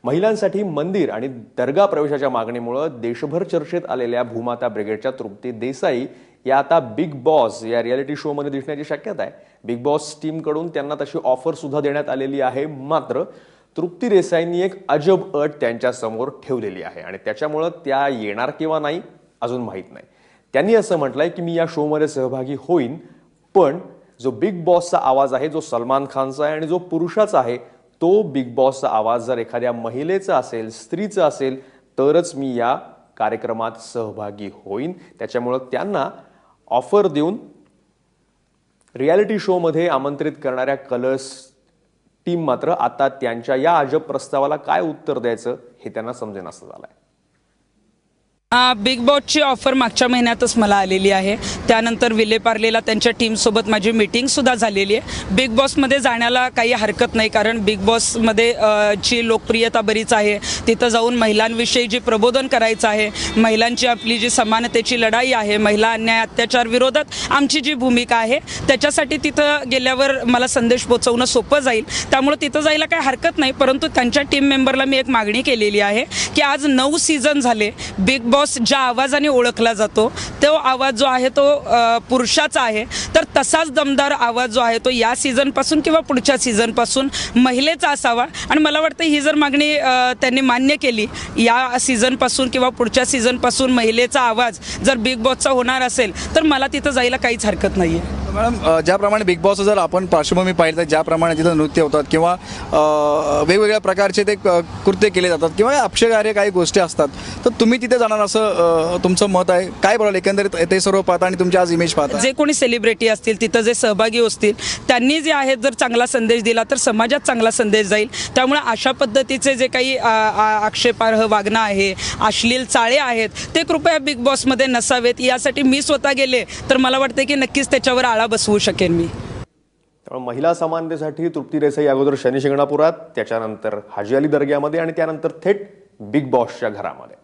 महिलांसाठी मंदिर आणि दर्गा प्रवेशाच्या मागणीमुळे देशभर चर्चेत आलेल्या भूमाता ब्रिगेडच्या तृप्ती देसाई या आता बिग बॉस या रियालिटी शो मध्ये दिसण्याची शक्यता आहे। बिग बॉस टीम कडून त्यांना तशी ऑफर सुद्धा देण्यात आलेली आहे। मात्र तृप्ती देसाईंनी एक अजब अट त्यांच्या समोर ठेवलेली आहे आणि त्याच्यामुळे त्या येणार किंवा नाही अजून माहित नाही। त्यांनी असं म्हटलंय की मी या शो मध्ये सहभागी होईन, पण जो बिग बॉसचा आवाज आहे जो सलमान खानचा आहे आणि जो पुरुषाचा आहे तो बिग बॉसचा आवाज जर एखाद्या महिलेचा असेल, स्त्रीचा असेल तरच मी या कार्यक्रमात सहभागी होईन। त्याच्यामुळे त्यांना ऑफर देऊन रियालिटी शो मध्ये आमंत्रित करणाऱ्या कलर्स टीम मात्र आता त्यांच्या या अजब प्रस्तावाला काय उत्तर द्यायचं हे त्यांना समजेनासं झालंय। बिग बॉसची ऑफर मागच्या महिन्यातच मला आलेली आहे। त्यानंतर विलेपार्लेला त्यांच्या टीमसोबत माझी मीटिंग सुद्धा झालेली आहे। बिग बॉसमध्ये जाण्याला काही हरकत नाही, कारण बिग बॉसमध्ये ची लोकप्रियता बरीच आहे। तिथं जाऊन महिलांविषयी जी प्रबोधन करायचं आहे, महिलांची आपली जी समानतेची लढाई आहे, महिला अन्याय अत्याचार विरोधात आमची जी भूमिका आहे त्याच्यासाठी तिथं गेल्यावर मला संदेश पोहोचवणं सोपं जाईल। त्यामुळे तिथं जायला काही हरकत नाही, परंतु त्यांच्या टीम मेंबरला मी एक मागणी केलेली आहे की आज 9 सीझन झाले, बिग बॉस ज्या आवाजाने ओळखला जातो तो आवाज जो आहे तो पुरुषाचा आहे, तर तसाच दमदार आवाज जो आहे तो या सीझन पासून किंवा पुढच्या सीझन पासून महिलेचा असावा। आणि मला वाटतं ही जर मागणी त्यांनी मान्य केली, या सीझन पासून किंवा पुढच्या सीझन पासून महिलेचा आवाज जर बिग बॉसचा होणार असेल तर मला तिथं जायला काहीच हरकत नाहीये। मॅडम, ज्याप्रमाणे बिग बॉस जर आपण पार्श्वभूमी पाहिलं तर ज्याप्रमाणे तिथं नृत्य होतात किंवा वेगवेगळ्या प्रकारचे ते कृत्य केले जातात किंवा अपशकार्य काही गोष्टी असतात, तर तुम्ही तिथे जाणार असं तुमचं मत आहे? काय बोलाल एकंदरीत ते सर्व पाहता आणि तुमची आज इमेज पाहता? जे कोणी सेलिब्रिटी असतील तिथं जे सहभागी असतील त्यांनी जे आहेत जर चांगला संदेश दिला तर समाजात चांगला संदेश जाईल। त्यामुळे अशा पद्धतीचे जे काही आक्षेपार्ह वागणं आहे, अश्लील चाळे आहेत ते कृपया बिग बॉसमध्ये नसावेत। यासाठी मी स्वतः गेले तर मला वाटते की नक्कीच त्याच्यावर आळा बसवू शकेन मी। महिला समानतेसाठी तृप्ती देसाई अगोदर शनी शिंगणापुरात, त्याच्यानंतर हाजी अली दर्ग्यामध्ये आणि त्यानंतर थेट बिग बॉसच्या घरामध्ये।